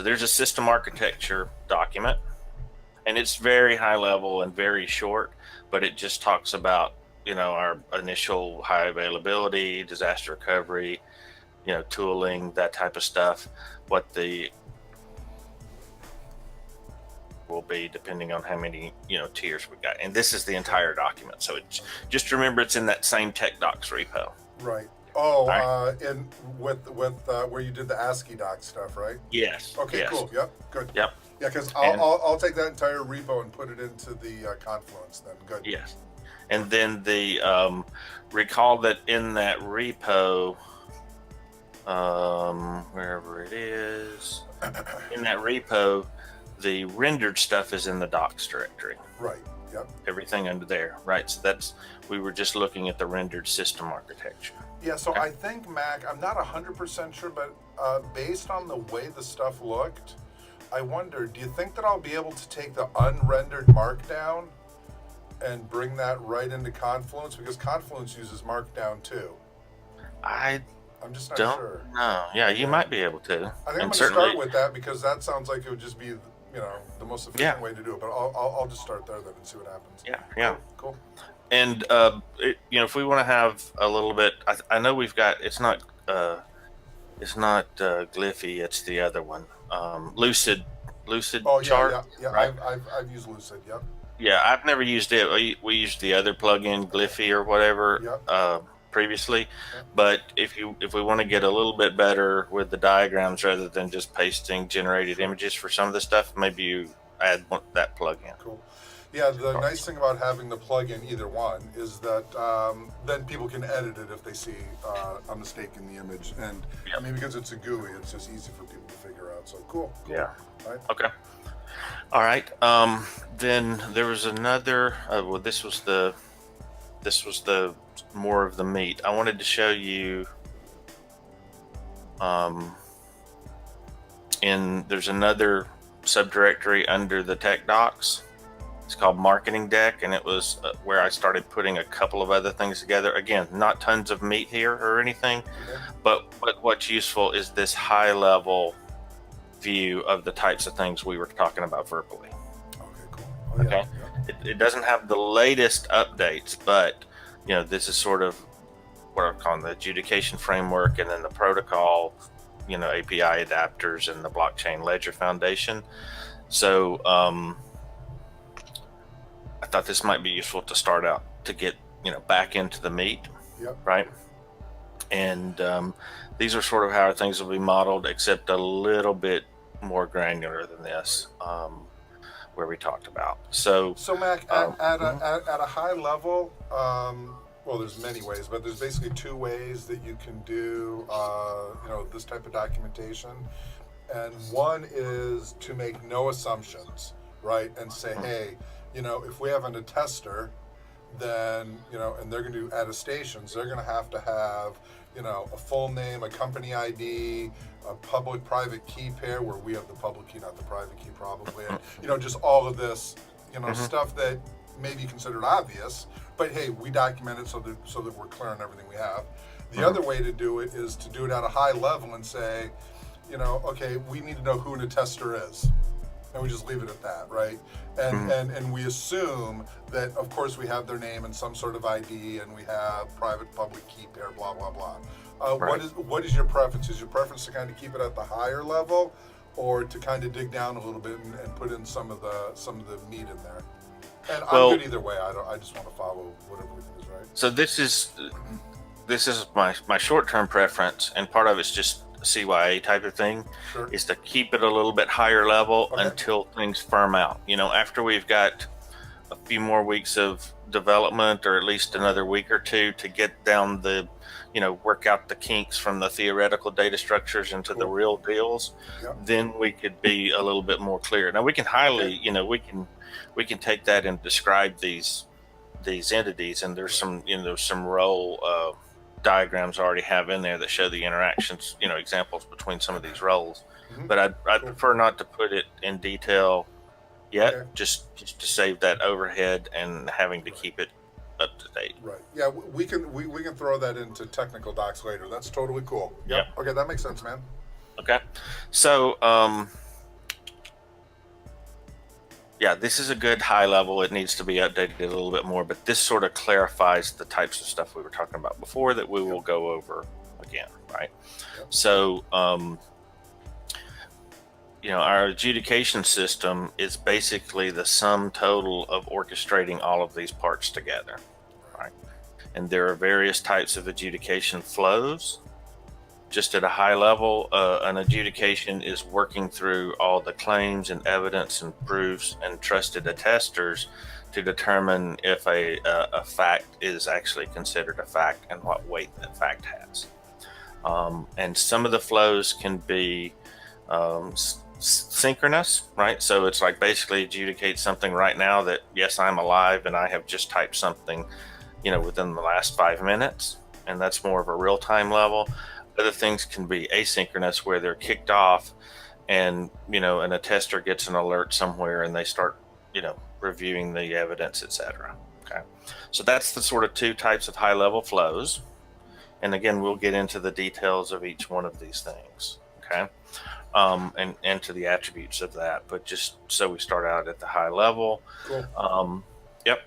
there's a system architecture document, and it's very high level and very short, but it just talks about, our initial high availability, disaster recovery, tooling, that type of stuff, what the will be depending on how many, tiers we got. And this is the entire document. So it's just remember it's in that same tech docs repo. Right. Oh, right. And with where you did the ASCII doc stuff, right? Yes. Okay, yes. Cool. Yep, good. Yep. Yeah, because I'll take that entire repo and put it into the Confluence then. Good. Yes. And then the recall that in that repo, wherever it is, in that repo, the rendered stuff is in the docs directory. Right. Yep. Everything under there. Right. So we were just looking at the rendered system architecture. Yeah. So okay. I think, Mac, I'm not 100% sure, but based on the way the stuff looked, I wonder, do you think that I'll be able to take the unrendered markdown and bring that right into Confluence? Because Confluence uses markdown too. I'm just not sure. No. Yeah, you might be able to. I think I'm going to start with that because that sounds like it would just be, the most efficient way to do it. But I'll just start there then and see what happens. Yeah. Cool. And if we want to have a little bit, I know we've got. It's not Glyphy. It's the other one. Lucid chart. Yeah. Right? I've used Lucid. Yep. Yeah, I've never used it. We used the other plugin, Glyphy or whatever. Yep. Previously, but if we want to get a little bit better with the diagrams rather than just pasting generated images for some of the stuff, maybe you add that plugin. Cool. Yeah, the nice thing about having the plugin, either one, is that then people can edit it if they see a mistake in the image, and I mean, because it's a GUI, it's just easy for people to figure out. So cool. Yeah. Right. Okay. All right. Then there was another. Well, this was the more of the meat. I wanted to show you there's another subdirectory under the tech docs. It's called marketing deck, and it was where I started putting a couple of other things together. Again, not tons of meat here or anything, but what's useful is this high level view of the types of things we were talking about verbally. Okay, cool. Okay. It doesn't have the latest updates, but this is sort of what I'm calling the adjudication framework, and then the protocol, API adapters, and the blockchain ledger foundation. So I thought this might be useful to start out to get back into the meat. Yep. Right. And these are sort of how things will be modeled, except a little bit more granular than this. Where we talked about. So Mac, at a high level, well, there's many ways, but there's basically two ways that you can do, this type of documentation. And one is to make no assumptions, right? And say, hey, if we have a tester, then, and they're going to do attestations, they're going to have a full name, a company ID, a public-private key pair, where we have the public key, not the private key, probably, and just all of this, stuff that may be considered obvious, but hey, we document it so that we're clear on everything we have. The other way to do it is to do it at a high level and say, okay, we need to know who a tester is, and we just leave it at that, right? And we assume that, of course, we have their name and some sort of ID, and we have private public key pair, blah blah blah. Right. What is your preference? Is your preference to kind of keep it at the higher level, or to kind of dig down a little bit and put in some of the meat in there? And I'm good either way. I just want to follow whatever we think is right. So this is my short-term preference, and part of it's just CYA type of thing. Sure. Is to keep it a little bit higher level until things firm out. After we've got a few more weeks of development, or at least another week or two to get down the, work out the kinks from the theoretical data structures into the real deals, then we could be a little bit more clear. Now we can we can take that and describe these entities, and there's some role diagrams I already have in there that show the interactions, examples between some of these roles. But I'd prefer not to put it in detail yet, just to save that overhead and having to keep it up to date. Right. Yeah, we can throw that into technical docs later. That's totally cool. Yep. Okay, that makes sense, man. Okay. So Yeah, this is a good high level. It needs to be updated a little bit more, but this sort of clarifies the types of stuff we were talking about before that we will go over again, right? Yep. So, our adjudication system is basically the sum total of orchestrating all of these parts together, right? And there are various types of adjudication flows. Just at a high level, an adjudication is working through all the claims and evidence and proofs and trusted attesters to determine if a fact is actually considered a fact and what weight that fact has. And some of the flows can be synchronous, right? So it's like basically adjudicate something right now that, yes, I'm alive and I have just typed something, within the last 5 minutes. And that's more of a real-time level. Other things can be asynchronous where they're kicked off and, an attester gets an alert somewhere and they start, reviewing the evidence, etc. Okay. So that's the sort of two types of high-level flows. And again, we'll get into the details of each one of these things. Okay. And to the attributes of that, but just so we start out at the high level. Cool. Yep.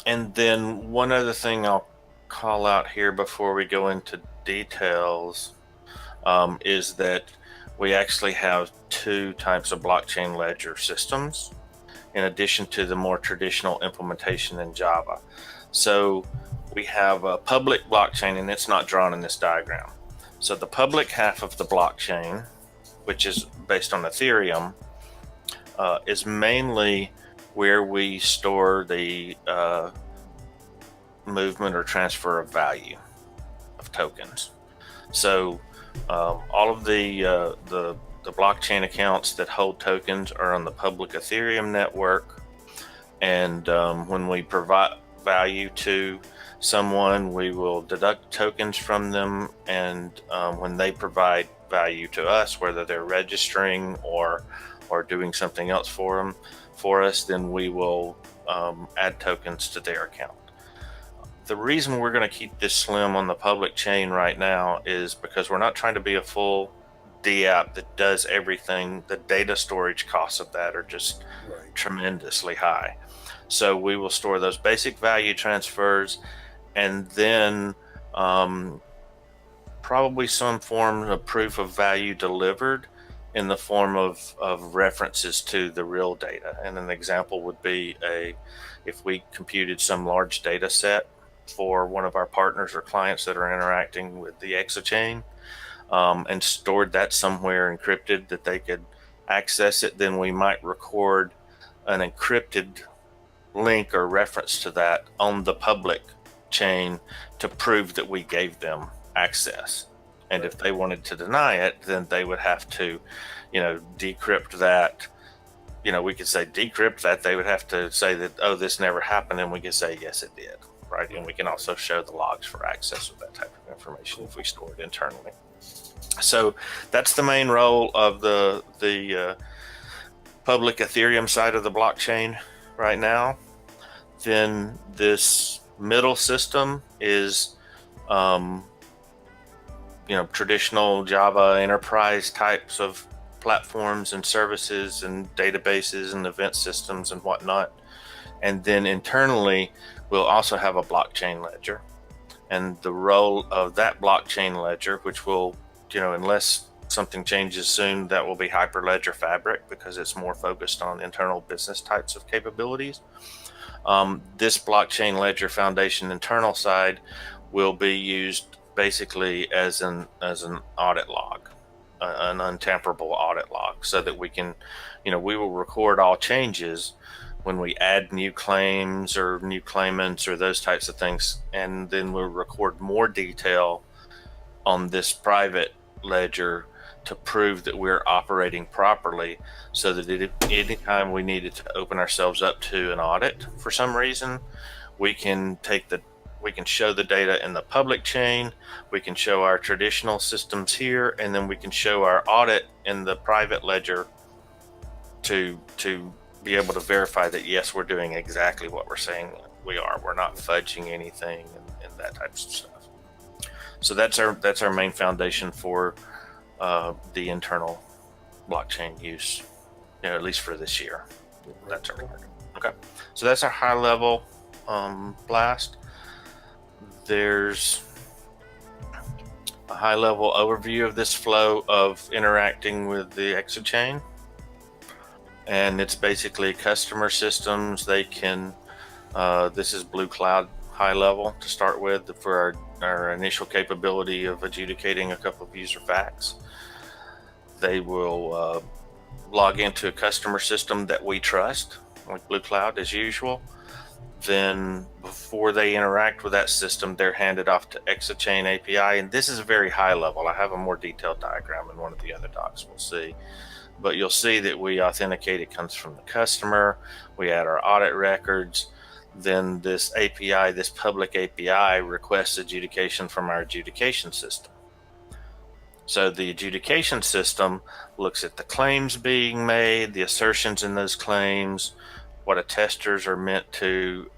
And then one other thing I'll call out here before we go into details is that we actually have two types of blockchain ledger systems in addition to the more traditional implementation in Java. So we have a public blockchain, and it's not drawn in this diagram. So the public half of the blockchain, which is based on Ethereum, is mainly where we store the movement or transfer of value of tokens. So all of the blockchain accounts that hold tokens are on the public Ethereum network, and when we provide value to someone, we will deduct tokens from them, and when they provide value to us, whether they're registering or doing something else for us, then we will add tokens to their account. The reason we're going to keep this slim on the public chain right now is because we're not trying to be a full DApp that does everything. The data storage costs of that are just tremendously high. So we will store those basic value transfers, and then probably some form of proof of value delivered in the form of references to the real data. And an example would be if we computed some large data set for one of our partners or clients that are interacting with the EXOCHAIN, and stored that somewhere encrypted that they could access it, then we might record an encrypted link or reference to that on the public chain to prove that we gave them access. And if they wanted to deny it, then they would have to, decrypt that. We could say decrypt that. They would have to say that, oh, this never happened. And we could say, yes, it did. Right. And we can also show the logs for access with that type of information if we store it internally. So that's the main role of the public Ethereum side of the blockchain right now. Then this middle system is, traditional Java enterprise types of platforms and services and databases and event systems and whatnot. And then internally, we'll also have a blockchain ledger. And the role of that blockchain ledger, which will, unless something changes soon, that will be Hyperledger Fabric, because it's more focused on internal business types of capabilities. This blockchain ledger foundation internal side will be used basically as an audit log, an untamperable audit log, so that we can, we will record all changes when we add new claims or new claimants or those types of things, and then we'll record more detail on this private ledger to prove that we're operating properly, so that anytime we needed to open ourselves up to an audit for some reason, we can show the data in the public chain, we can show our traditional systems here, and then we can show our audit in the private ledger to be able to verify that, yes, we're doing exactly what we're saying we are. We're not fudging anything and that type of stuff. So that's our main foundation for the internal blockchain use. at least for this year. Right. That's our target. Okay, so that's our high level blast. There's a high level overview of this flow of interacting with the EXOCHAIN. And it's basically customer systems. They can, this is Blue Cloud high level to start with for our initial capability of adjudicating a couple of user facts. They will log into a customer system that we trust, like Blue Cloud as usual. Then before they interact with that system, they're handed off to EXOCHAIN API. And this is a very high level. I have a more detailed diagram in one of the other docs we'll see. But you'll see that we authenticate it comes from the customer. We add our audit records. Then this API, this public API, requests adjudication from our adjudication system. So the adjudication system looks at the claims being made, the assertions in those claims, what attesters are meant to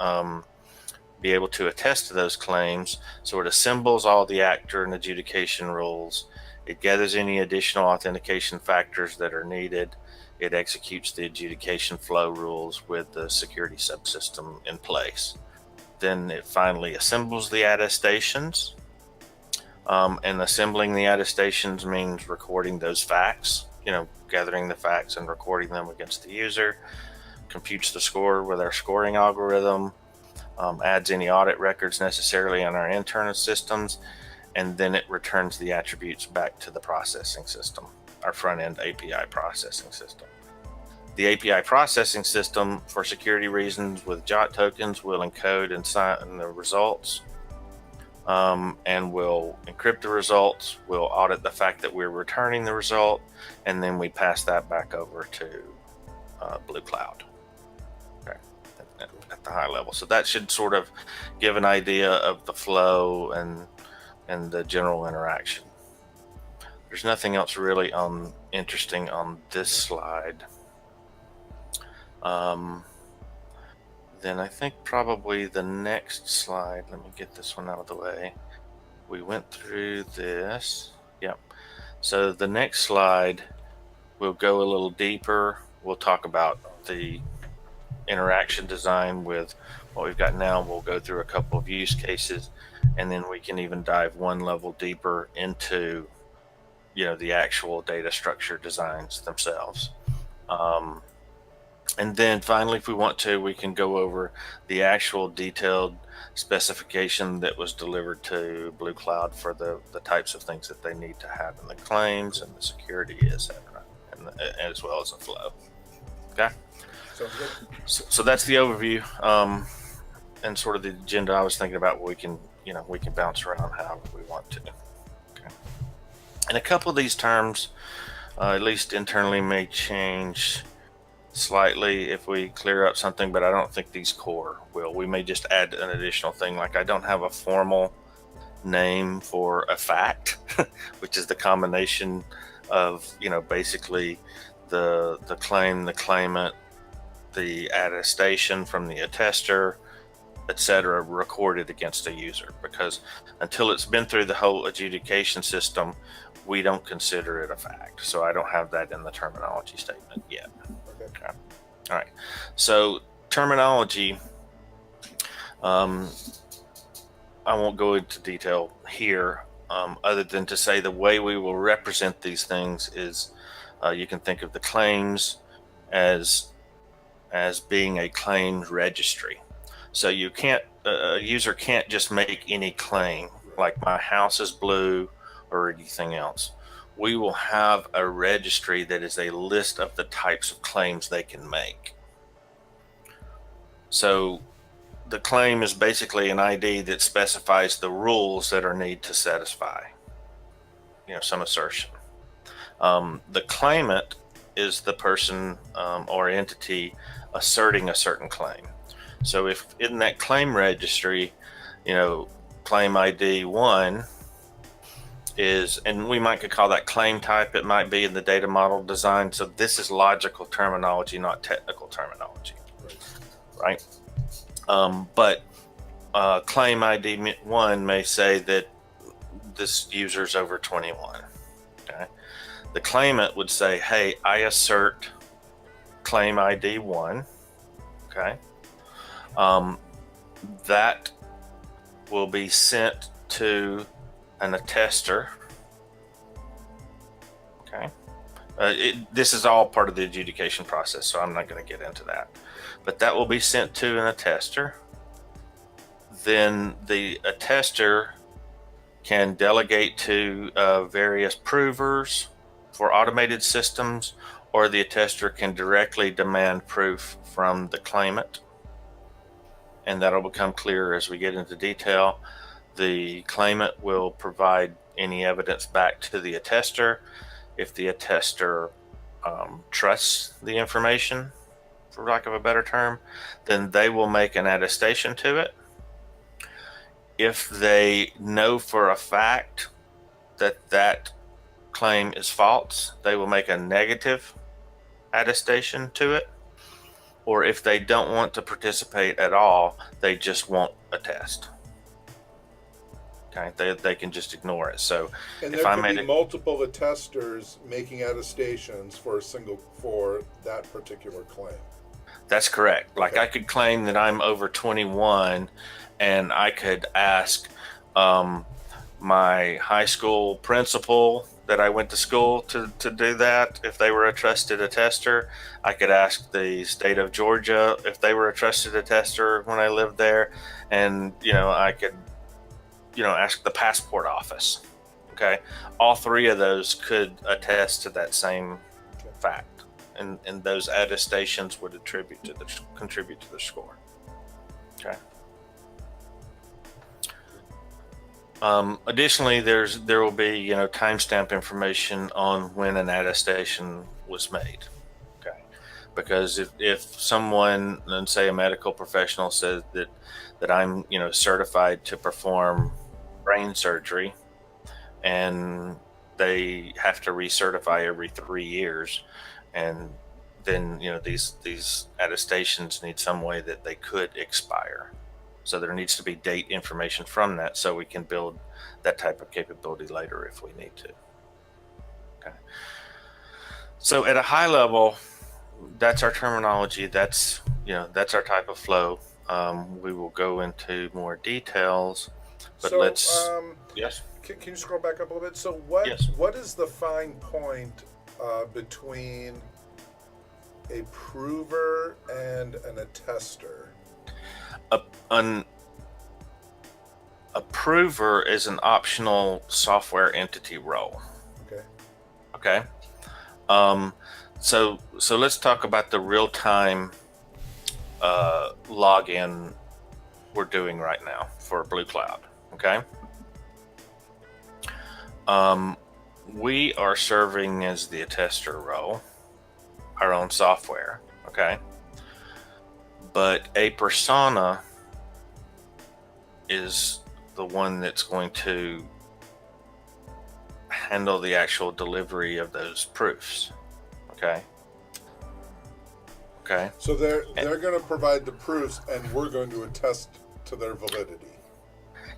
be able to attest to those claims. So it assembles all the actor and adjudication rules. It gathers any additional authentication factors that are needed. It executes the adjudication flow rules with the security subsystem in place. Then it finally assembles the attestations. And assembling the attestations means recording those facts, gathering the facts and recording them against the user, computes the score with our scoring algorithm, adds any audit records necessarily on our internal systems, and then it returns the attributes back to the processing system, our front-end API processing system. The API processing system, for security reasons with JOT tokens, will encode and sign the results, and we'll encrypt the results. We'll audit the fact that we're returning the result, and then we pass that back over to Blue Cloud. Okay, at the high level. So that should sort of give an idea of the flow and the general interaction. There's nothing else really interesting on this slide. Then I think probably the next slide, let me get this one out of the way. We went through this. Yep. So the next slide, we'll go a little deeper. We'll talk about the interaction design with what we've got now. We'll go through a couple of use cases, and then we can even dive one level deeper into, the actual data structure designs themselves. And then finally, if we want to, we can go over the actual detailed specification that was delivered to Blue Cloud for the types of things that they need to have in the claims and the security, etc., and as well as the flow. Okay. Sounds good. So that's the overview, and sort of the agenda I was thinking about. We can bounce around however we want to. Okay. And a couple of these terms, at least internally, may change slightly if we clear up something, but I don't think these core will. We may just add an additional thing, like I don't have a formal name for a fact, which is the combination of, basically the claim, the claimant, the attestation from the attester, etc., recorded against a user, because until it's been through the whole adjudication system, we don't consider it a fact. So I don't have that in the terminology statement yet. Okay. All right. So terminology, I won't go into detail here, other than to say the way we will represent these things is you can think of the claims as being a claims registry. So you can't, a user can't just make any claim like my house is blue or anything else. We will have a registry that is a list of the types of claims they can make. So the claim is basically an ID that specifies the rules that are needed to satisfy, some assertion. The claimant is the person or entity asserting a certain claim. So if in that claim registry, claim ID 1 is, and we might could call that claim type, it might be in the data model design. So this is logical terminology, not technical terminology, right? But claim ID 1 may say that this user's over 21. Okay. The claimant would say, hey, I assert claim ID 1. Okay. That will be sent to an attester. Okay. This is all part of the adjudication process, so I'm not going to get into that. But that will be sent to an attester. Then the attester can delegate to various provers for automated systems, or the attester can directly demand proof from the claimant. And that'll become clearer as we get into detail. The claimant will provide any evidence back to the attester. If the attester trusts the information, for lack of a better term, then they will make an attestation to it. If they know for a fact that that claim is false, they will make a negative attestation to it. Or if they don't want to participate at all, they just won't attest. Okay, they can just ignore it. So And if there I could made be multiple attesters making attestations for that particular claim. That's correct. Okay. Like I could claim that I'm over 21, and I could ask my high school principal that I went to school to do that if they were a trusted attester. I could ask the state of Georgia if they were a trusted attester when I lived there, and I could ask the passport office. Okay, all three of those could attest to that same fact, and those attestations would contribute to the score. Okay. Additionally, there will be timestamp information on when an attestation was made. Okay, because if someone, and say a medical professional, says that I'm certified to perform brain surgery, and they have to recertify every 3 years, and then these attestations need some way that they could expire. So there needs to be date information from that, so we can build that type of capability later if we need to. Okay. So at a high level, that's our terminology. That's our type of flow. We will go into more details, but yes. Can you scroll back up a little bit? So what is the fine point between a prover and an attester? An approver is an optional software entity role. Okay. So let's talk about the real-time login we're doing right now for Blue Cloud. Okay. We are serving as the attester role, our own software. Okay. But a persona is the one that's going to handle the actual delivery of those proofs. Okay. So they're going to provide the proofs, and we're going to attest to their validity.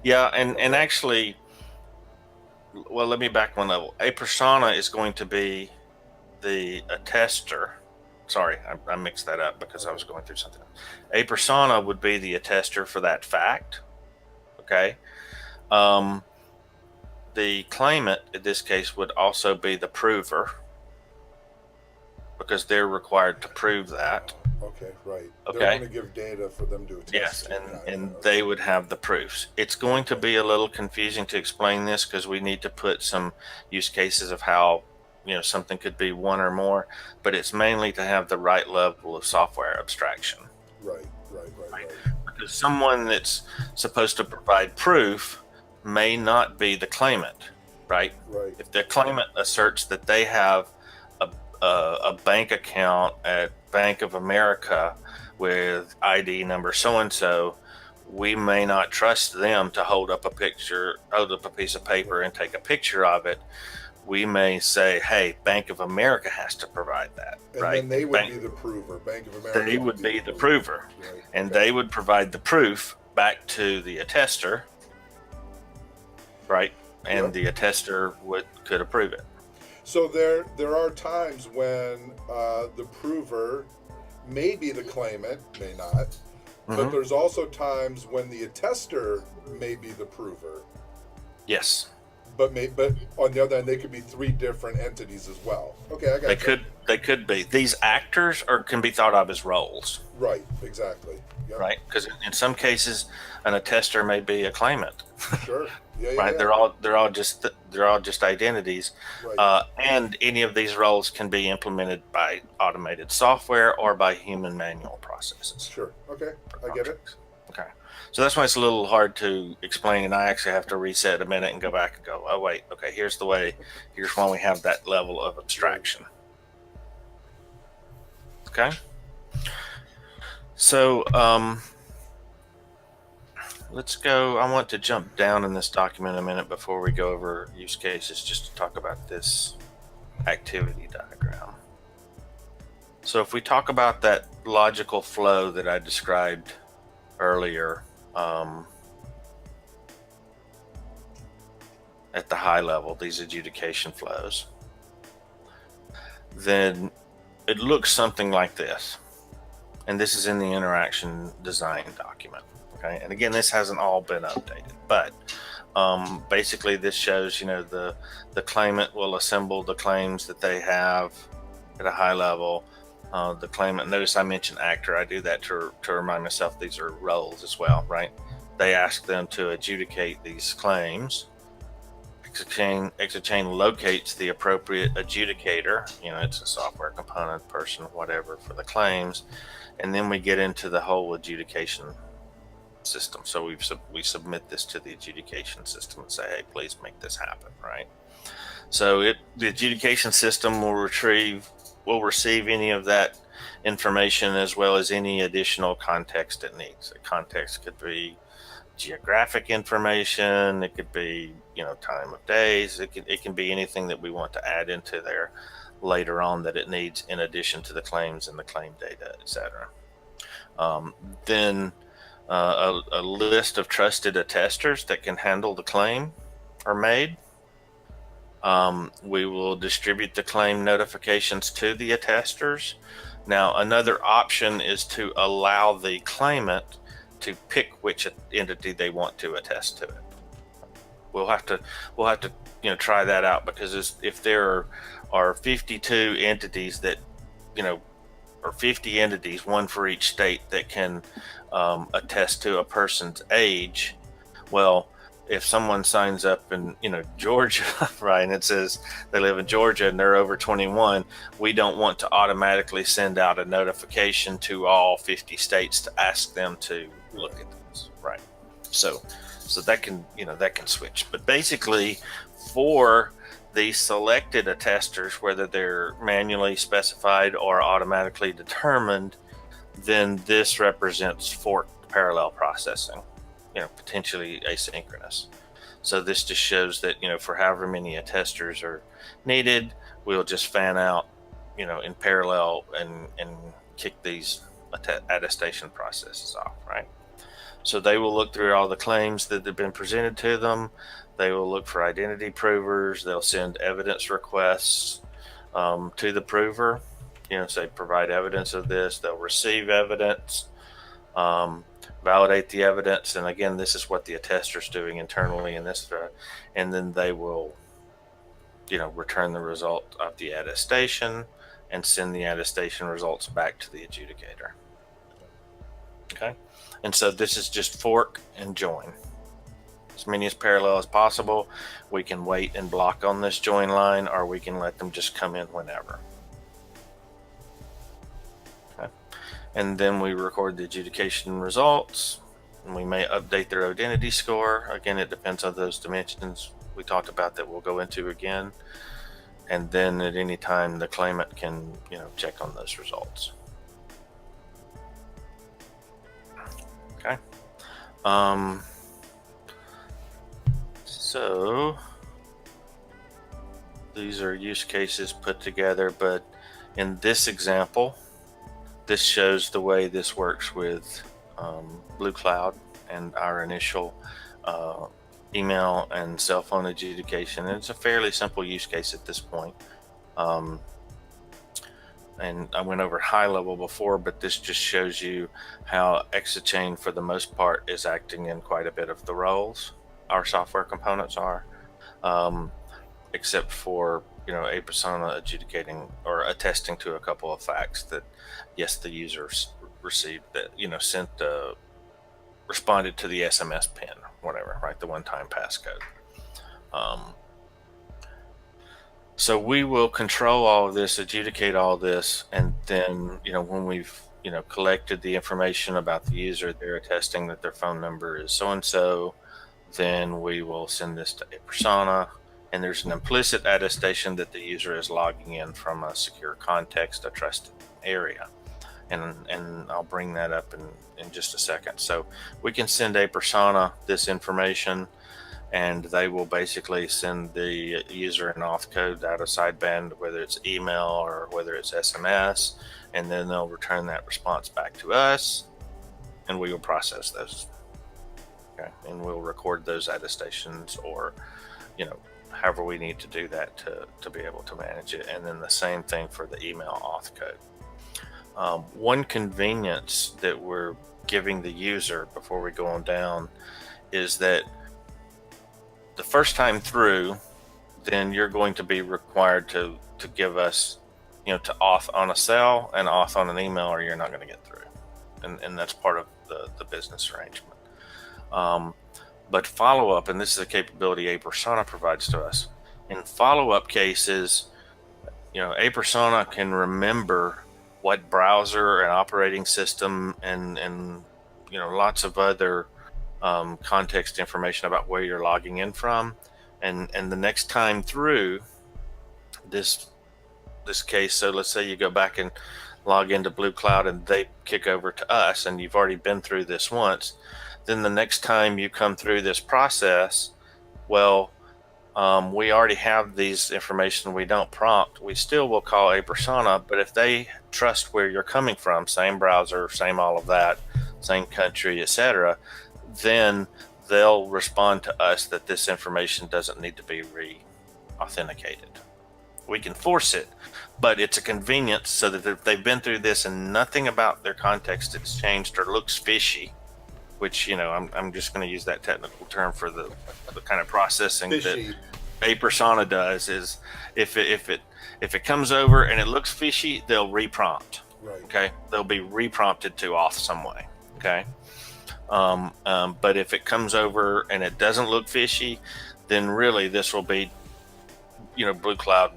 Yeah, and actually, well, let me back one level. A persona is going to be the attester. Sorry, I mixed that up because I was going through something else. A persona would be the attester for that fact. Okay. The claimant in this case would also be the prover, because they're required to prove that. Okay, right. Okay. They're going to give data for them to attest. Yes, to. and they would have the proofs. It's going to be a little confusing to explain this, because we need to put some use cases of how something could be one or more, but it's mainly to have the right level of software abstraction. Right. Because someone that's supposed to provide proof may not be the claimant, right? Right. If the claimant asserts that they have a bank account at Bank of America with ID number so-and-so, we may not trust them to hold up a piece of paper and take a picture of it. We may say, hey, Bank of America has to provide that, and right? then they would be the prover. Bank of America. They would be the prover, right. And they would provide the proof back to the attester, right? And the attester could approve it. So there are times when the prover maybe the claimant, may not. But Mhm. there's also times when the attester may be the prover. Yes, But on the other hand, they could be three different entities as well. Okay, I they got you. could they could be. These actors are can be thought of as roles, Right, exactly. Yep. right? Because in some cases, an attester may be a claimant, Sure. Yeah, yeah, right? yeah. They're all just identities, Right. and any of these roles can be implemented by automated software or by human manual processes. Sure. Okay, I get it. Okay, so that's why it's a little hard to explain, and I actually have to reset a minute and go back and go, oh wait, okay, here's the way. Here's why we have that level of abstraction. Okay, so let's go. I want to jump down in this document a minute before we go over use cases, just to talk about this activity diagram. So if we talk about that logical flow that I described earlier, at the high level, these adjudication flows, then it looks something like this. And this is in the interaction design document. Okay, and again, this hasn't all been updated, but basically this shows, the claimant will assemble the claims that they have at a high level. The claimant, notice I mentioned actor. I do that to remind myself these are roles as well, right? They ask them to adjudicate these claims. EXOCHAIN locates the appropriate adjudicator. It's a software component, person, whatever, for the claims, and then we get into the whole adjudication system. So we submit this to the adjudication system and say, hey, please make this happen, right? So the adjudication system will receive any of that information as well as any additional context it needs. The context could be geographic information, it could be time of days, it can be anything that we want to add into there later on that it needs in addition to the claims and the claim data, etc. Then a list of trusted attesters that can handle the claim are made. We will distribute the claim notifications to the attesters. Now, another option is to allow the claimant to pick which entity they want to attest to it. We'll have to try that out, because if there are 52 entities that or 50 entities, one for each state, that can attest to a person's age, well, if someone signs up in Georgia, right, and it says they live in Georgia and they're over 21, we don't want to automatically send out a notification to all 50 states to ask them to look at this, right? So that can switch. But basically, for the selected attesters, whether they're manually specified or automatically determined, then this represents forked parallel processing, potentially asynchronous. So this just shows that, for however many attesters are needed, we'll just fan out, in parallel and kick these attestation processes off, right? So they will look through all the claims that have been presented to them. They will look for identity provers. They'll send evidence requests to the prover, say provide evidence of this. They'll receive evidence, validate the evidence, and again, this is what the attester's doing internally in this thread, and then they will return the result of the attestation and send the attestation results back to the adjudicator. Okay, and so this is just fork and join as many as parallel as possible. We can wait and block on this join line, or we can let them just come in whenever. And then we record the adjudication results, and we may update their identity score. Again, it depends on those dimensions we talked about that we'll go into again. And then at any time, the claimant can, check on those results. Okay. So these are use cases put together, but in this example, this shows the way this works with Blue Cloud and our initial email and cell phone adjudication. And it's a fairly simple use case at this point. and I went over high level before, but this just shows you how EXOCHAIN for the most part is acting in quite a bit of the roles our software components are, except for a persona adjudicating or attesting to a couple of facts that yes, the users received that, sent responded to the SMS pin, whatever, right, the one-time passcode. So we will control all of this, adjudicate all this, and then when we've collected the information about the user, they're attesting that their phone number is so and so, then we will send this to a persona, and there's an implicit attestation that the user is logging in from a secure context, a trusted area. And I'll bring that up in just a second. So we can send a persona this information, and they will basically send the user an auth code out of sideband, whether it's email or whether it's SMS, and then they'll return that response back to us, and we will process those. Okay, and we'll record those attestations, or however we need to do that to be able to manage it. And then the same thing for the email auth code. One convenience that we're giving the user before we go on down is that the first time through, then you're going to be required to give us, to auth on a cell and auth on an email, or you're not going to get through. And that's part of the business arrangement. But follow-up, and this is a capability a persona provides to us. In follow-up cases, a persona can remember what browser and operating system and lots of other context information about where you're logging in from, and the next time through this case, so let's say you go back and log into Blue Cloud and they kick over to us, and you've already been through this once, then the next time you come through this process, well, we already have these information we don't prompt. We still will call a persona, but if they trust where you're coming from, same browser, same all of that, same country, etc., then they'll respond to us that this information doesn't need to be re-authenticated. We can force it, but it's a convenience so that if they've been through this and nothing about their context has changed or looks fishy, which I'm just going to use that technical term for the kind of processing fishy that a persona does, is if it comes over and it looks fishy, they'll reprompt. Right. Okay, they'll be reprompted to auth some way. Okay, but if it comes over and it doesn't look fishy, then really this will be, Blue Cloud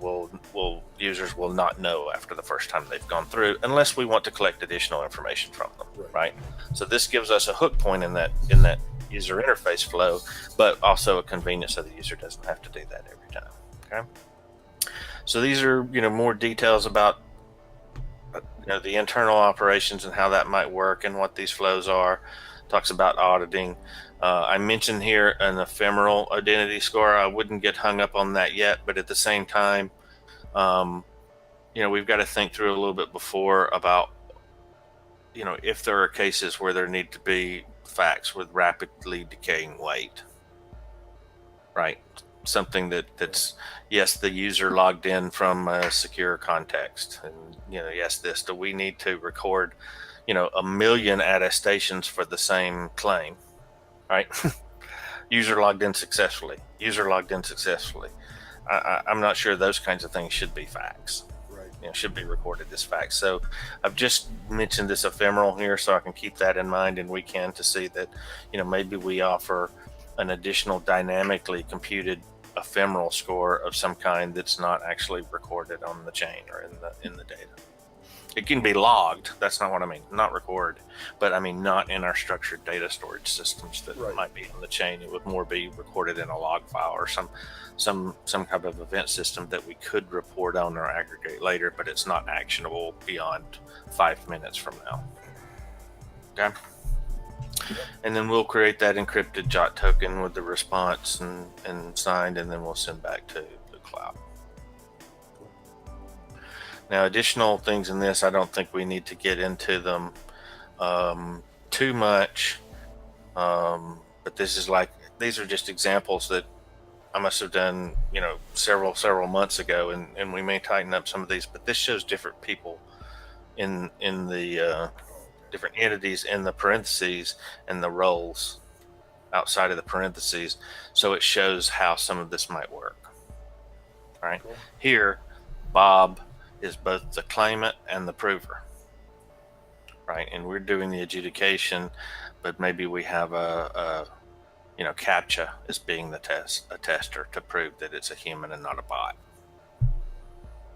users will not know after the first time they've gone through, unless we want to collect additional information from them, right? So this gives us a hook point in that user interface flow, but also a convenience so the user doesn't have to do that every time. Okay. So these are more details about the internal operations and how that might work and what these flows are. Talks about auditing. I mentioned here an ephemeral identity score. I wouldn't get hung up on that yet, but at the same time, we've got to think through a little bit before about, if there are cases where there need to be facts with rapidly decaying weight, right? Something that's, yes, the user logged in from a secure context, and yes, do we need to record 1 million attestations for the same claim, right? User logged in successfully. I'm not sure those kinds of things should be facts. Right. Should be recorded as facts. So I've just mentioned this ephemeral here so I can keep that in mind, and we can to see that maybe we offer an additional dynamically computed ephemeral score of some kind that's not actually recorded on the chain or in the data. It can be logged. That's not what I mean. Not record, but I mean not in our structured data storage systems that might be on the chain. It would more be recorded in a log file or some type of event system that we could report on or aggregate later, but it's not actionable beyond 5 minutes from now. Okay. And then we'll create that encrypted JOT token with the response and signed, and then we'll send back to the cloud. Now, additional things in this, I don't think we need to get into them too much, but these are just examples that I must have done, several months ago, and we may tighten up some of these, but this shows different people in the different entities in the parentheses and the roles outside of the parentheses. So it shows how some of this might work. Right. Cool. Here, Bob is both the claimant and the prover. Right. And we're doing the adjudication, but maybe we have a CAPTCHA as being a tester to prove that it's a human and not a bot.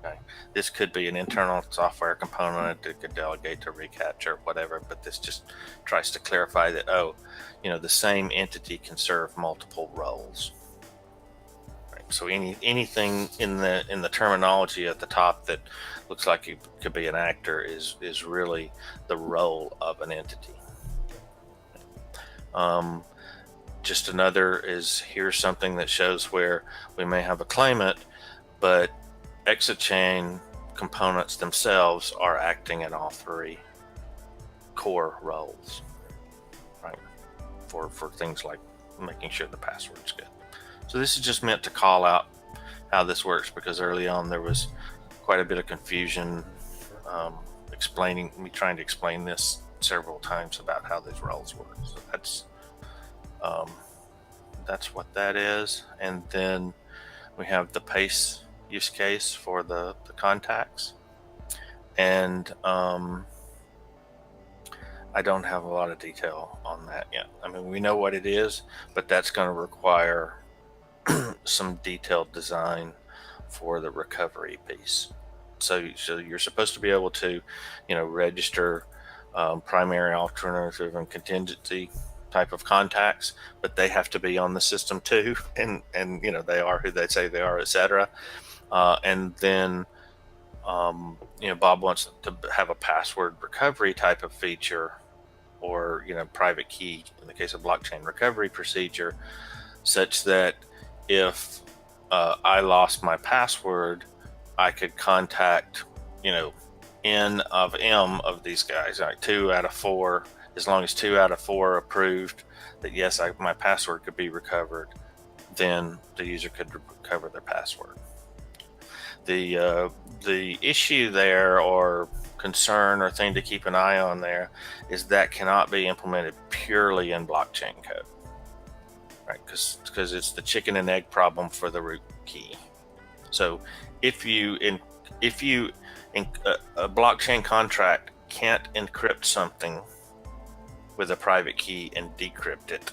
Okay. This could be an internal software component that could delegate to reCAPTCHA or whatever, but this just tries to clarify that, the same entity can serve multiple roles. Right. So anything in the terminology at the top that looks like it could be an actor is really the role of an entity. Just another is, here's something that shows where we may have a claimant, but EXOCHAIN components themselves are acting in all three core roles, right? For things like making sure the password's good. So this is just meant to call out how this works, because early on there was quite a bit of confusion trying to explain this several times about how these roles work. So that's what that is. And then we have the PACE use case for the contacts, and I don't have a lot of detail on that yet. I mean, we know what it is, but that's going to require some detailed design for the recovery piece. So you're supposed to be able to, register primary, alternative, and contingency type of contacts, but they have to be on the system too, and they are who they say they are, etc. And then Bob wants to have a password recovery type of feature, or private key in the case of blockchain recovery procedure, such that if I lost my password, I could contact N of M of these guys, like 2 out of 4. As long as 2 out of 4 approved that yes, my password could be recovered, then the user could recover their password. The issue there, or concern or thing to keep an eye on there, is that cannot be implemented purely in blockchain code, right? Because it's the chicken and egg problem for the root key. So if a blockchain contract can't encrypt something with a private key and decrypt it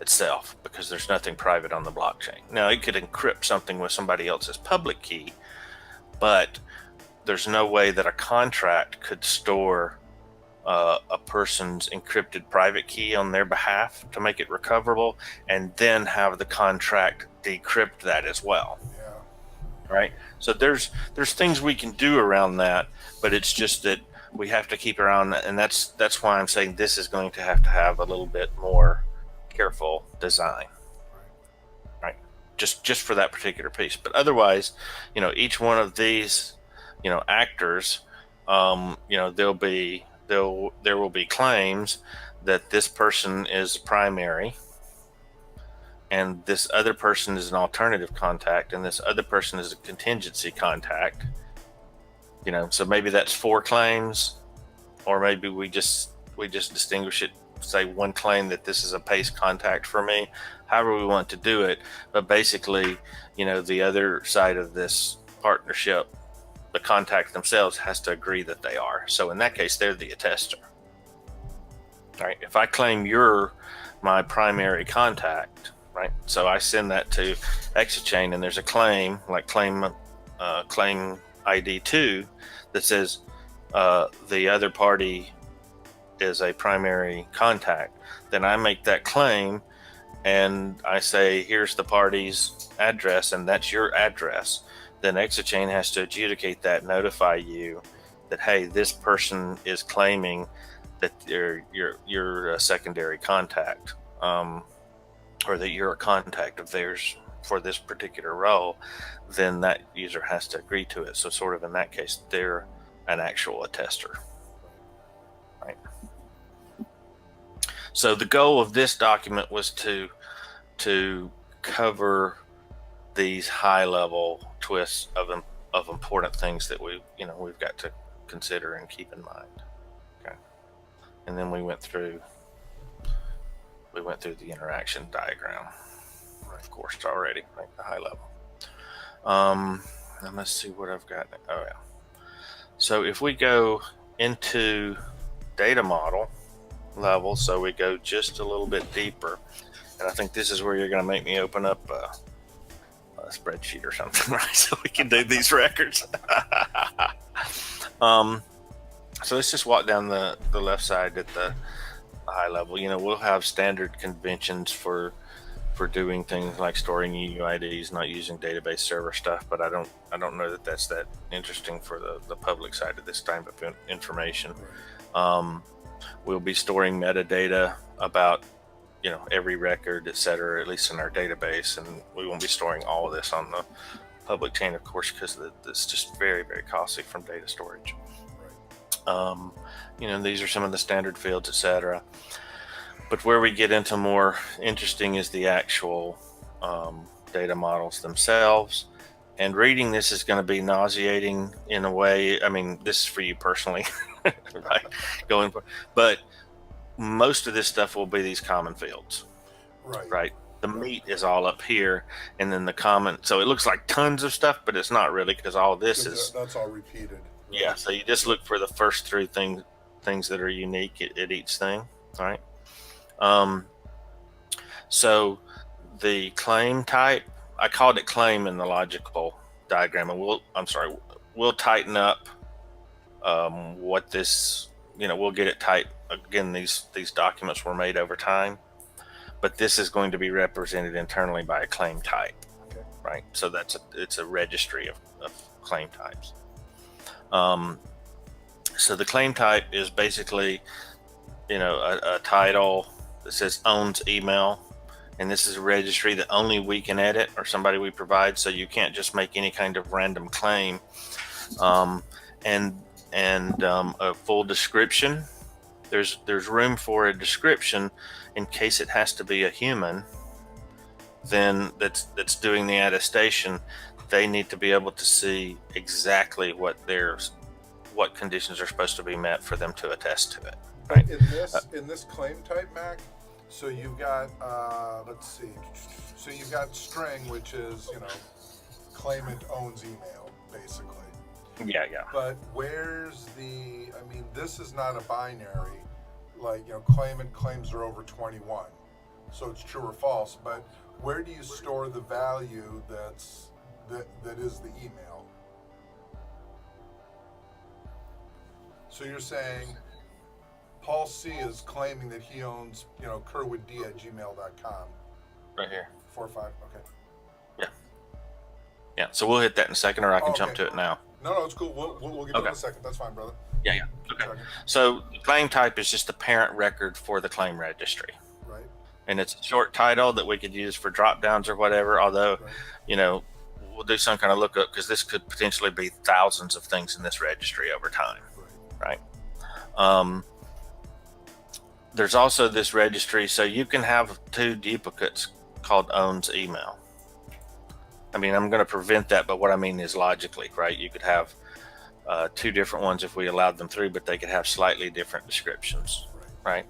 itself, because there's nothing private on the blockchain. Now, it could encrypt something with somebody else's public key, but there's no way that a contract could store a person's encrypted private key on their behalf to make it recoverable, and then have the contract decrypt that as well. Yeah. Right? So there's things we can do around that, but it's just that we have to keep around that, and that's why I'm saying this is going to have a little bit more careful design, right? Just for that particular piece. But otherwise, each one of these, actors, there will be claims that this person is primary, and this other person is an alternative contact, and this other person is a contingency contact. So maybe that's 4 claims, or maybe we just distinguish it, say one claim that this is a PACE contact for me, however we want to do it. But basically, the other side of this partnership, the contact themselves, has to agree that they are. So in that case, they're the attester. All right. If I claim you're my primary contact, right? So I send that to EXOCHAIN, and there's a claim, like claim ID 2, that says the other party is a primary contact. Then I make that claim, and I say, here's the party's address, and that's your address. Then EXOCHAIN has to adjudicate that, notify you that, hey, this person is claiming that you're a secondary contact, or that you're a contact of theirs for this particular role. Then that user has to agree to it. So sort of in that case, they're an actual attester, right? So the goal of this document was to cover these high-level twists of important things that we've got to consider and keep in mind. Okay, and then we went through the interaction diagram, of course, already, like the high level. And let's see what I've got. Oh yeah. So if we go into data model level, so we go just a little bit deeper, and I think this is where you're going to make me open up a spreadsheet or something, right? So we can do these records. So let's just walk down the left side at the high level. We'll have standard conventions for doing things like storing UUIDs, not using database server stuff, but I don't know that that's that interesting for the public side of this type of information. We'll be storing metadata about every record, etc., at least in our database, and we won't be storing all of this on the public chain, of course, because it's just very, very costly from data storage. These are some of the standard fields, etc. But where we get into more interesting is the actual data models themselves. And reading this is going to be nauseating in a way. I mean, this is for you personally, right? But most of this stuff will be these common fields, right? The meat is all up here, and then the common. So it looks like tons of stuff, but it's not really, because all this that's all repeated. Right? Yeah. So you just look for the first three things that are unique at each thing, right? So the claim type, I called it claim in the logical diagram, and we'll tighten up what this, we'll get it tight. Again, these documents were made over time, but this is going to be represented internally by a claim type, right? So it's a registry of claim types. So the claim type is basically, a title that says owns email, and this is a registry that only we can edit, or somebody we provide. So you can't just make any kind of random claim. And a full description. There's room for a description in case it has to be a human. Then that's doing the attestation. They need to be able to see exactly what conditions are supposed to be met for them to attest to it. Right? In this claim type, Mac, so you've got let's see. So you've got string, which is claimant owns email, basically. Yeah. But where's this is not a binary, like claimant claims are over 21, so it's true or false. But where do you store the value that is the email? So you're saying Paul C is claiming that he owns, kerwoodd@gmail.com. Right here. 4 or 5. Okay. Yeah. So we'll hit that in a second, or I can jump to it now. No, it's cool. We'll get to it in a second. That's fine, brother. Yeah. Okay. So the claim type is just the parent record for the claim registry. Right. And it's a short title that we could use for drop downs or whatever. Although, we'll do some kind of lookup, because this could potentially be thousands of things in this registry over time. Right. There's also this registry, so you can have two duplicates called owns email. I mean, I'm going to prevent that, but what I mean is logically, right? You could have two different ones if we allowed them through, but they could have slightly different descriptions, right?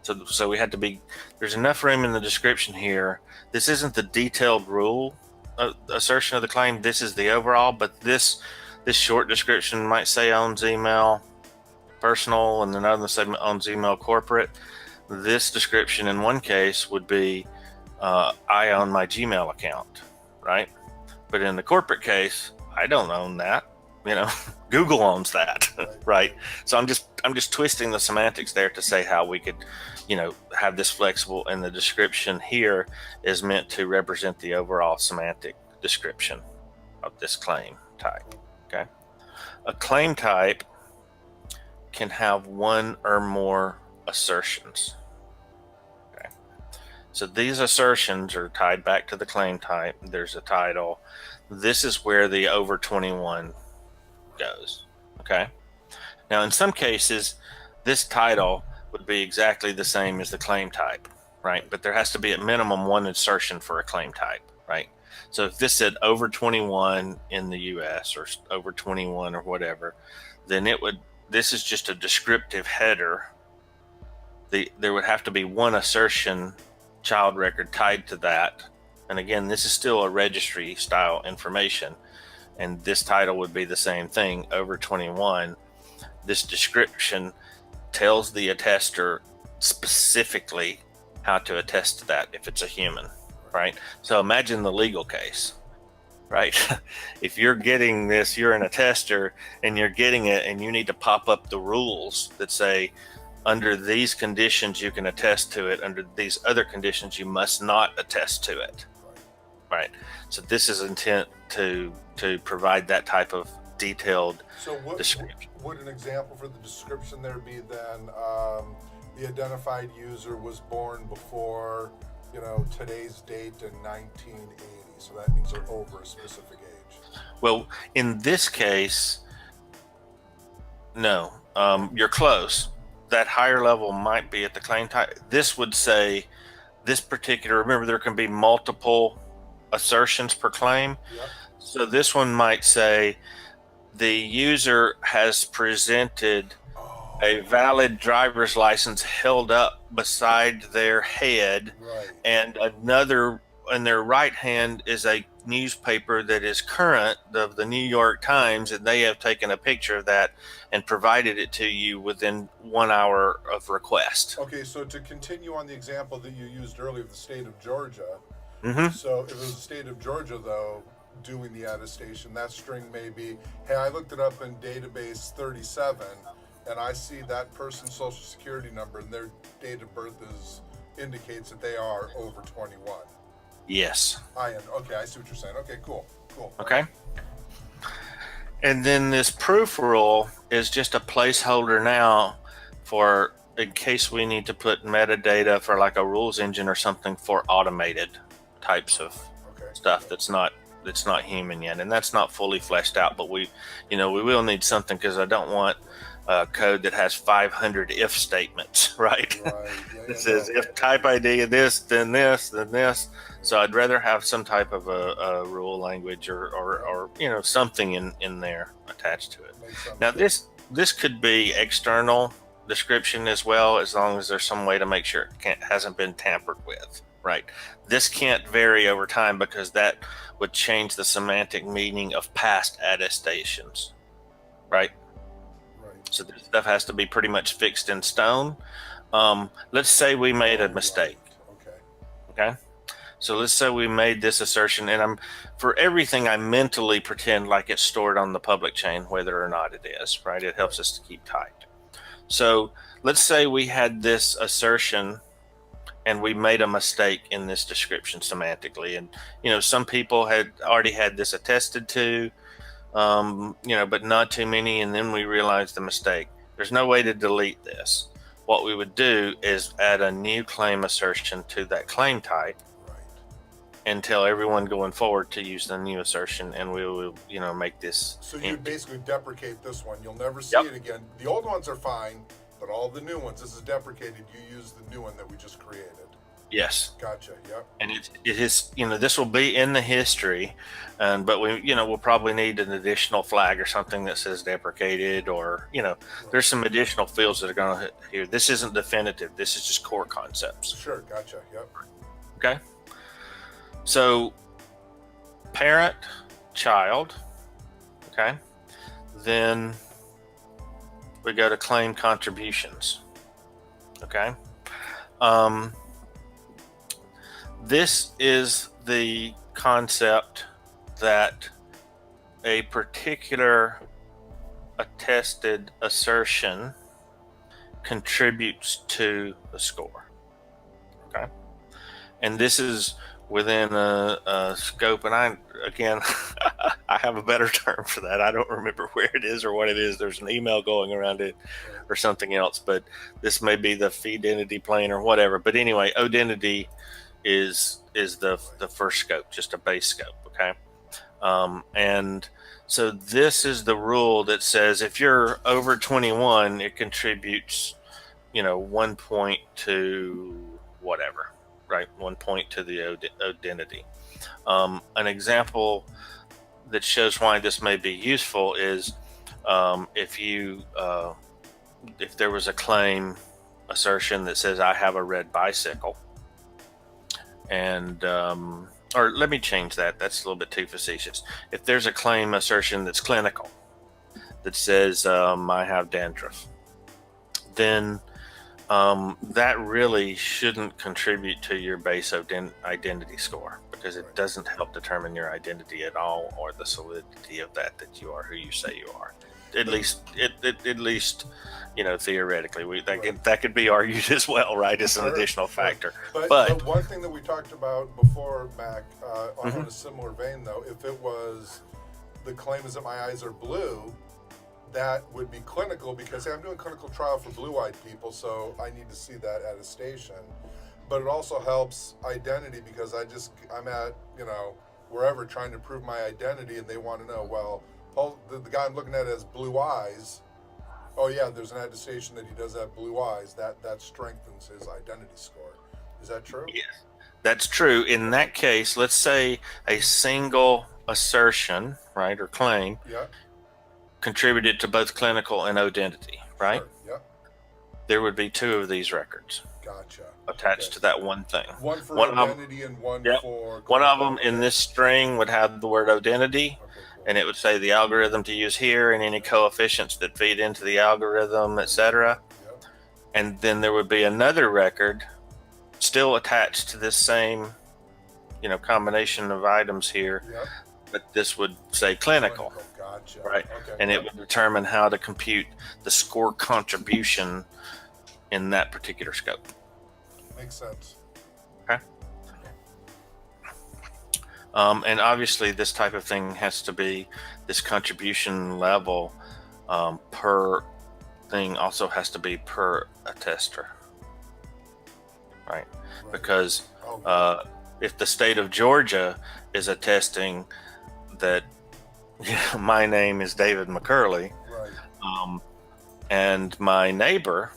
So we had to be, there's enough room in the description here. This isn't the detailed rule assertion of the claim. This is the overall, but this short description might say owns email personal, and another segment owns email corporate. This description in one case would be I own my Gmail account, right? But in the corporate case, I don't own that. Google owns that, right? So I'm just twisting the semantics there to say how we could, have this flexible, and the description here is meant to represent the overall semantic description of this claim type. Okay, a claim type can have one or more assertions. Okay, so these assertions are tied back to the claim type. There's a title. This is where the over 21 goes. Okay, now in some cases this title would be exactly the same as the claim type. right? But there has to be at minimum one assertion for a claim type, right? So if this said over 21 in the US or over 21 or whatever, then this is just a descriptive header. There would have to be one assertion child record tied to that. And again, this is still a registry style information. And this title would be the same thing, over 21. This description tells the attester specifically how to attest to that if it's a human, right? So imagine the legal case, right? If you're getting this, you're an attester and you're getting it, and you need to pop up the rules that say, under these conditions you can attest to it, under these other conditions you must not attest to it, right? So this is intent to provide that type of detailed description. Would an example for the description there be then the identified user was born before, today's date in 1980, so that means they're over a specific age? Well, in this case, no. You're close. That higher level might be at the claim type. This would say this particular, remember there can be multiple assertions per claim. Yep. So this one might say the user has presented a valid driver's license held up beside their head, right, and another in their right hand is a newspaper that is current of the New York Times, and they have taken a picture of that and provided it to you within 1 hour of request. Okay, so to continue on the example that you used earlier of the state of Georgia, so if it was the state of Georgia, though, doing the attestation, that string may be, hey, I looked it up in database 37, and I see that person's social security number, and their date of birth indicates that they are over 21. Yes. Okay, I see what you're saying. Okay, cool. Okay. And then this proof rule is just a placeholder now for in case we need to put metadata for like a rules engine or something for automated types of stuff that's not human yet, and that's not fully fleshed out. But we will need something, because I don't want code that has 500 if statements, right? It says if type ID of this, then this, then this. So I'd rather have some type of a rule language or something in there attached to it. Now this could be external description as well, as long as there's some way to make sure it hasn't been tampered with, right? This can't vary over time, because that would change the semantic meaning of past attestations, right? So this stuff has to be pretty much fixed in stone. Let's say we made a mistake. Okay. So let's say we made this assertion, and for everything I mentally pretend like it's stored on the public chain, whether or not it is, right? It helps us to keep tight. So let's say we had this assertion and we made a mistake in this description semantically. And, some people had already had this attested to, but not too many. And then we realized the mistake. There's no way to delete this. What we would do is add a new claim assertion to that claim type, and tell everyone going forward to use the new assertion, and we will, make this. So you basically deprecate this one. You'll never see it again. The old ones are fine, but all the new ones, this is deprecated. You use the new one that we just created. Yes. Gotcha. Yep. And it is, this will be in the history, but we'll probably need an additional flag or something that says deprecated, or, there's some additional fields that are going to hit here. This isn't definitive. This is just core concepts. Sure. Gotcha. Yep. Okay. So parent, child, okay. Then we go to claim contributions, okay. This is the concept that a particular attested assertion contributes to the score, okay. And this is within a scope, and I have a better term for that. I don't remember where it is or what it is. There's an email going around it or something else, but this may be the feed entity plane or whatever. But anyway, identity is the first scope, just a base scope, okay? And so this is the rule that says if you're over 21, it contributes, 1 point to whatever, right? 1 point to the identity. An example that shows why this may be useful is if there was a claim assertion that says I have a red bicycle, and or let me change that. That's a little bit too facetious. If there's a claim assertion that's clinical that says I have dandruff, then that really shouldn't contribute to your base identity score, because it doesn't help determine your identity at all, or the solidity of that you are who you say you are. At least theoretically, that could be argued as well, right? It's an additional factor. But one thing that we talked about before, Mac, on a similar vein, though, if it was the claim is that my eyes are blue, that would be clinical, because I'm doing clinical trial for blue-eyed people, so I need to see that attestation. But it also helps identity, because I'm at, wherever, trying to prove my identity, and they want to know, well, Paul, the guy I'm looking at has blue eyes. Oh yeah, there's an attestation that he does have blue eyes. That strengthens his identity score. Is that true? Yes, that's true. In that case, let's say a single assertion, right, or claim, contributed to both clinical and identity, right? Sure. Yeah. There would be 2 of these records. Gotcha. Attached to that one thing. One for identity and one for... One of them in this string would have the word identity, and it would say the algorithm to use here and any coefficients that feed into the algorithm, etc. And then there would be another record still attached to this same, combination of items here, but this would say clinical. Gotcha. Right? And it would determine how to compute the score contribution in that particular scope. Makes sense. Okay. And obviously this type of thing has to be, this contribution level per thing also has to be per attester. Right? Because if the state of Georgia is attesting that my name is David McCurley, and my neighbor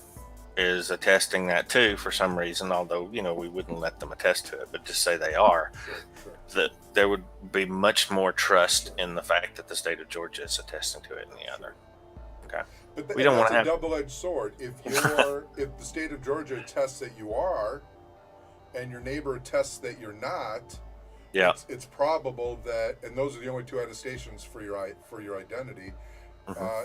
is attesting that too for some reason, although we wouldn't let them attest to it, but just say they are, that there would be much more trust in the fact that the state of Georgia is attesting to it than the other. Okay, but we don't want to have a double-edged sword. If if the state of Georgia attests that you are, and your neighbor attests that you're not, it's probable that, and those are the only 2 attestations for your identity.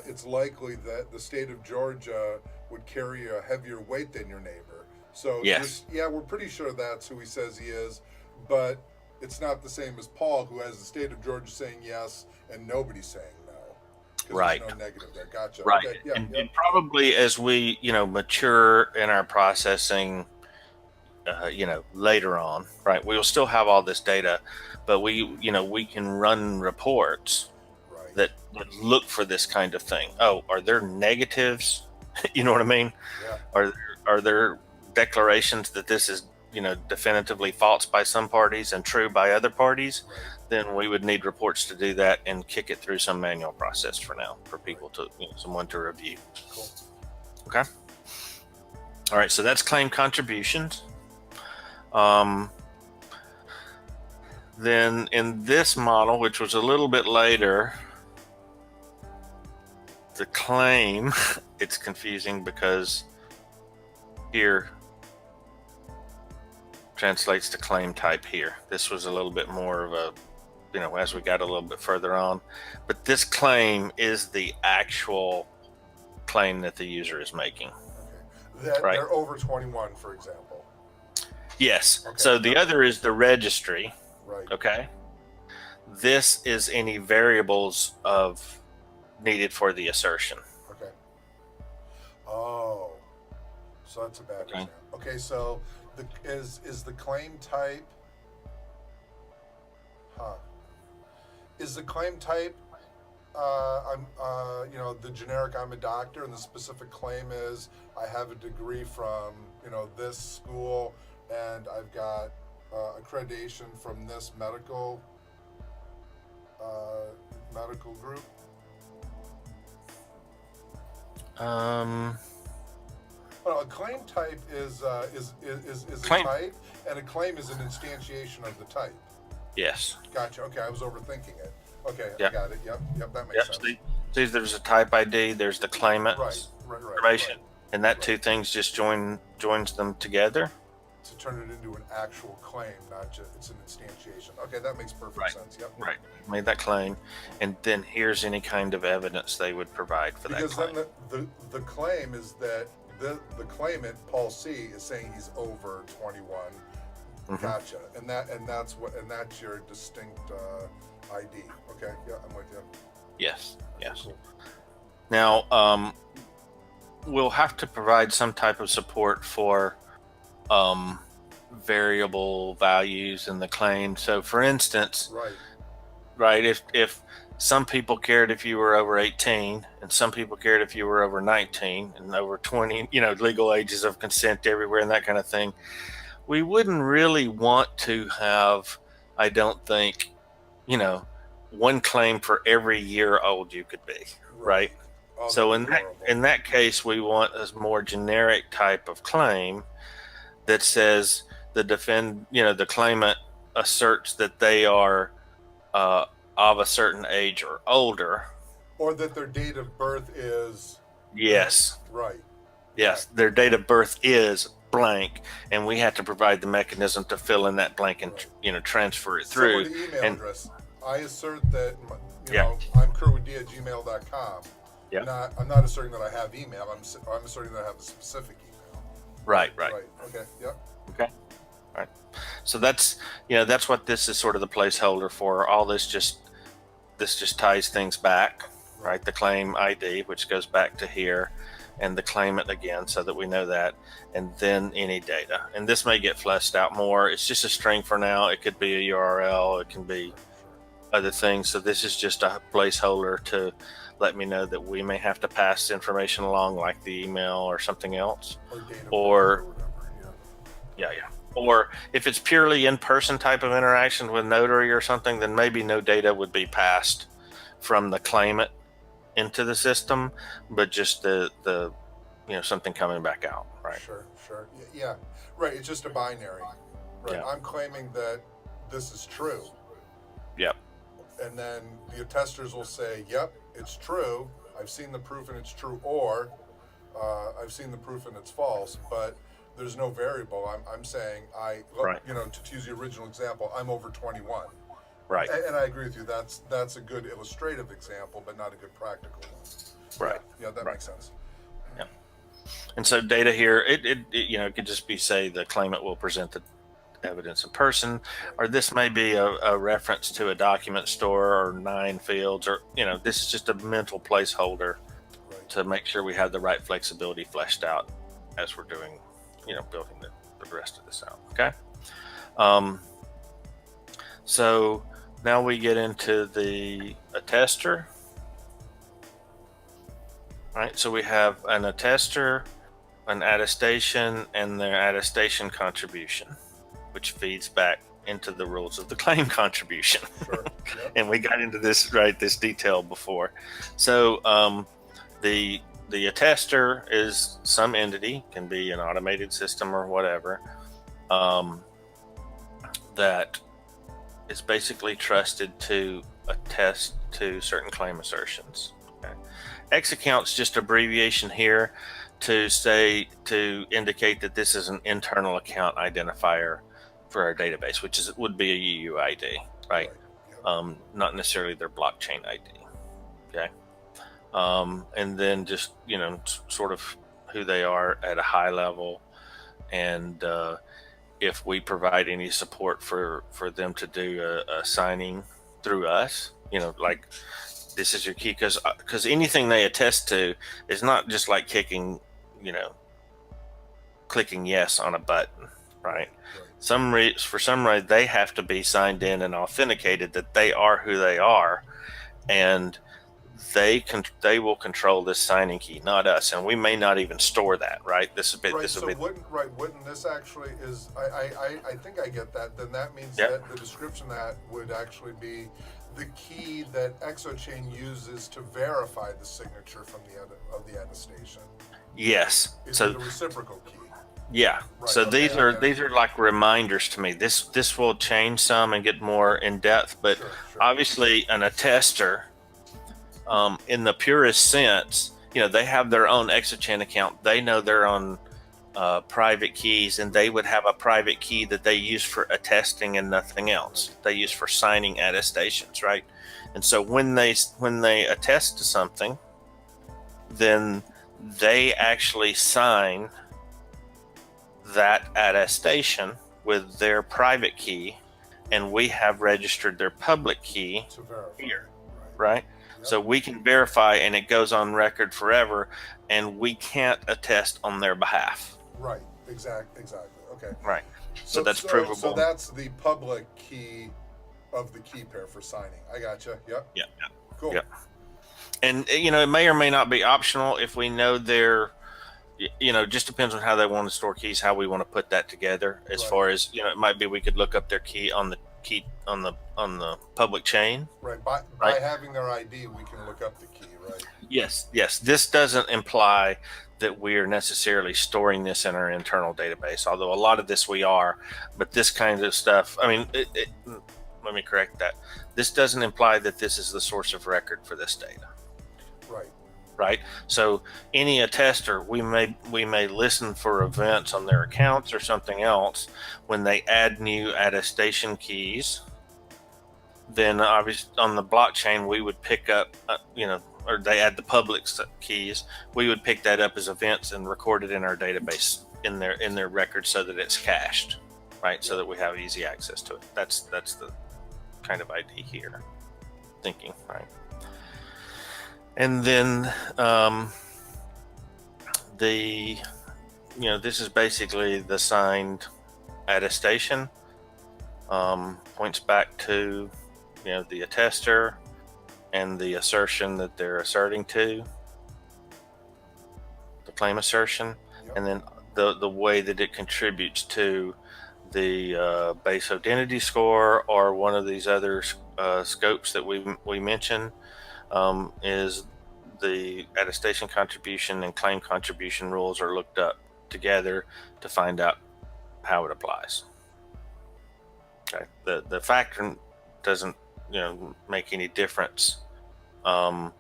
It's likely that the state of Georgia would carry a heavier weight than your neighbor. So we're pretty sure that's who he says he is, but it's not the same as Paul, who has the state of Georgia saying yes and nobody saying no. Right. There's no negative there. Gotcha. Right. Okay. And probably as we mature in our processing, later on, right, we'll still have all this data, but we can run reports that look for this kind of thing. Oh, are there negatives? You know what I mean? Yeah. Are there declarations that this is definitively false by some parties and true by other parties? Then we would need reports to do that and kick it through some manual process for now, for people to someone to review. Cool. Okay. All right. So that's claim contributions. Then in this model, which was a little bit later, the claim, it's confusing because here translates to claim type here. This was a little bit more of a, as we got a little bit further on, but this claim is the actual claim that the user is making. That they're over 21, for example. Yes. Okay. So the other is the registry. Right. Okay. This is any variables needed for the assertion. Okay. Oh, so that's a bad example. Okay, so is the claim type? Is the claim type? The generic I'm a doctor, and the specific claim is I have a degree from this school, and I've got accreditation from this medical group. Well, a claim type is a Claim. type, and a claim is an instantiation of the type. Yes. Gotcha. Okay, I was overthinking it. Okay, I Yep. got it. Yep, that makes Yep. sense. See, there's a type ID. There's the claimant's Right. information, and that two things just joins them together. To turn it into an actual claim, not just it's an instantiation. Okay, that makes perfect Right. sense. Yep. Right. Made that claim, and then here's any kind of evidence they would provide for Because that claim. then the claim is that the claimant Paul C is saying he's over 21. Mhm. Gotcha. And that's your distinct ID. Okay. Yeah, I'm with you. Yes. Yes. Cool. Now, we'll have to provide some type of support for variable values in the claim. So, for instance, right, if some people cared if you were over 18, and some people cared if you were over 19 and over 20, legal ages of consent everywhere and that kind of thing, we wouldn't really want to have, I don't think, one claim for every year old you could be, right? Oh, So that'd be horrible. in that case, we want a more generic type of claim that says the claimant asserts that they are of a certain age or older, or that their date of birth is yes, right. yes, their date of birth is blank, and we have to provide the mechanism to fill in that blank and transfer it through. So the email and address, I assert that Yeah. I'm kerwood@gmail.com. Yeah. I'm not asserting that I have email. I'm asserting that I have a specific email. right. Okay. Yep. Okay. All right. So that's what this is sort of the placeholder for. All this just ties things back, right? The claim ID, which goes back to here, and the claimant again, so that we know that, and then any data. And this may get fleshed out more. It's just a string for now. It could be a URL. It can be other things. So this is just a placeholder to let me know that we may have to pass information along, like the email or something else, Or date of or birth or whatever. yeah. Or if it's purely in-person type of interaction with notary or something, then maybe no data would be passed from the claimant into the system, but just the something coming back out, right? Sure. Yeah. Right. It's just a binary. Right. Yeah. I'm claiming that this is true. Yep. And then the attesters will say, "Yep, it's true. I've seen the proof and it's true," or "I've seen the proof and it's false." But there's no variable. I'm saying Right. To use the original example, I'm over 21. Right. And I agree with you. That's a good illustrative example, but not a good practical one. Right. Yeah, that makes sense. Yeah. And so data here, it could just be, say, the claimant will present the evidence in person, or this may be a reference to a document store or 9 fields, or this is just a mental placeholder to make sure we have the right flexibility fleshed out as we're doing, building the rest of this out. Okay. So now we get into the attester. All right. So we have an attester, an attestation, and their attestation contribution, which feeds back into the rules of the claim contribution. Sure. Yep. And we got into this detail before. So the attester is some entity, can be an automated system or whatever, that is basically trusted to attest to certain claim assertions. Okay. EXOCHAIN's just abbreviation here to indicate that this is an internal account identifier for our database, which would be a UUID, right? Yep. Not necessarily their blockchain ID. Okay. And then just sort of who they are at a high level, and if we provide any support for them to do a signing through us, like this is your key, because anything they attest to is not just like clicking yes on a button, right? For some reason they have to be signed in and authenticated that they are who they are, and they will control this signing key, not us, and we may not even store that, right? Wouldn't this actually is I think I get that. Then that means that the description of that would actually be the key that EXOCHAIN uses to verify the signature of the attestation. Yes. Is So it a reciprocal key? yeah. Right. So Okay, these are like reminders to me. This will change some and get more in depth, but Sure, sure. obviously an attester, in the purest sense, they have their own EXOCHAIN account. They know their own private keys, and they would have a private key that they use for attesting and nothing else. They use for signing attestations, right? And so when they attest to something, then they actually sign that attestation with their private key, and we have registered their public key To verify. here, Right. right? Yep. So we can verify, and it goes on record forever, and we can't attest on their behalf. Right. Exactly. Okay. Right. So that's provable. So that's the public key of the key pair for signing. I gotcha. Yep. Yeah. Cool. Yep. And it may or may not be optional if we know they're, just depends on how they want to store keys, how we want to put that together. As Right. far as it might be we could look up their key on the public chain. Right. By Right. having their ID, we can look up the key. Right. Yes. This doesn't imply that we are necessarily storing this in our internal database, although a lot of this we are. But this kind of stuff, I mean, let me correct that. This doesn't imply that this is the source of record for this data. Right. Right. So any attester, we may listen for events on their accounts or something else when they add new attestation keys. Then obviously on the blockchain, we would pick up, or they add the public keys. We would pick that up as events and record it in our database in their records so that it's cached, right? So that we have easy access to it. That's the kind of idea here, thinking, right? And then this is basically the signed attestation. Points back to the attester and the assertion that they're asserting to, the claim assertion. Yep. And then the way that it contributes to the base identity score or one of these other scopes that we mentioned, is the attestation contribution and claim contribution rules are looked up together to find out how it applies. Okay, the factor doesn't make any difference to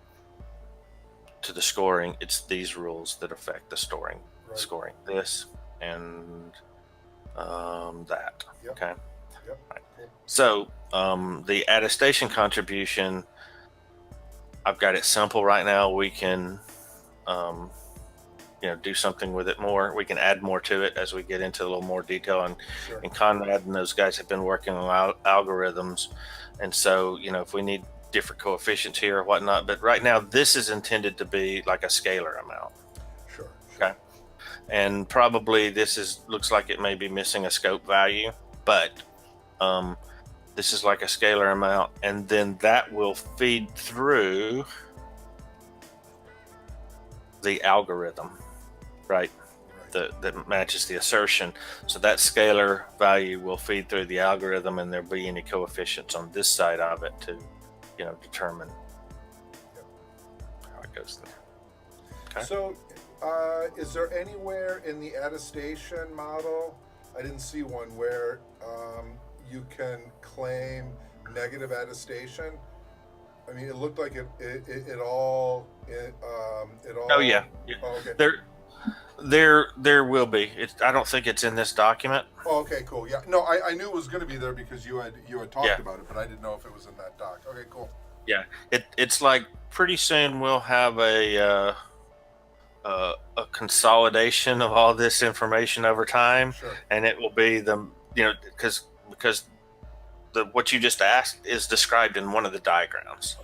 the scoring. It's these rules that affect the scoring. Right. Scoring this and that. Yep. Okay. Yep. Right. Cool. So the attestation contribution, I've got it simple right now. We can do something with it more. We can add more to it as we get into a little more detail. Sure. And Conrad and those guys have been working on algorithms. And so, if we need different coefficients here or whatnot, but right now this is intended to be like a scalar amount. Sure. Okay. And probably looks like it may be missing a scope value, but this is like a scalar amount, and then that will feed through the algorithm, right? That matches the assertion. So that scalar value will feed through the algorithm, and there'll be any coefficients on this side of it to, determine how it goes there. Okay. So, is there anywhere in the attestation model, I didn't see one, where you can claim negative attestation? I mean, it looked like it all. Oh yeah. Oh, okay. There will be. I don't think it's in this document. Oh, okay, cool. Yeah. No, I knew it was going to be there because you had talked Yeah. about it, but I didn't know if it was in that doc. Okay, cool. Yeah. It's like pretty soon we'll have a consolidation of all this information over time. Sure. And it will be because what you just asked is described in one of the diagrams.